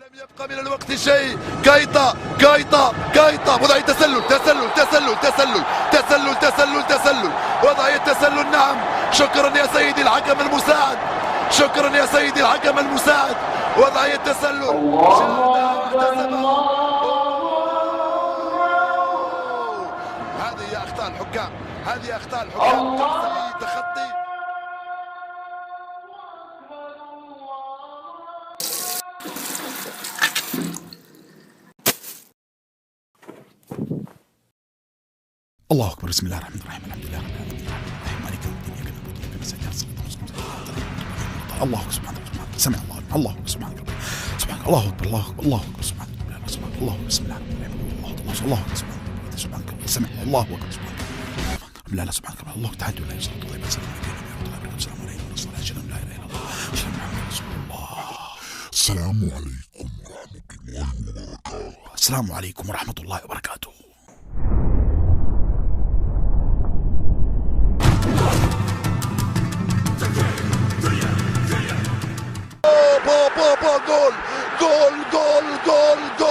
لم يبقى من الوقت شيء. كايتا وضعية تسلل وضعية تسلل. نعم، شكرا يا سيدي الحكم المساعد، شكرا يا سيدي الحكم المساعد. وضعية تسلل. هذه أخطاء الحكام، هذه أخطاء الحكام. تخطي. الله اكبر. بسم الله الرحمن الرحيم. الحمد لله رب العالمين الرحمن مالك يوم الدين اياك نعبد واياك نستعين اهدنا الصراط المستقيم. الله سبحانه وتعالى سمع الله. الله سبحانك سبحانك. الله اكبر الله اكبر الله اكبر. سبحانك الله. بسم الله الرحمن الرحيم. الله اكبر سبحانك سمع الله اكبر. سبحانك لا سبحانك الله تعالى لا يصلي الله بس السلام عليكم ورحمه الله لا اله الا الله محمد رسول الله. السلام عليكم ورحمه الله وبركاته. السلام عليكم ورحمه الله وبركاته. جول جول جول جول جول.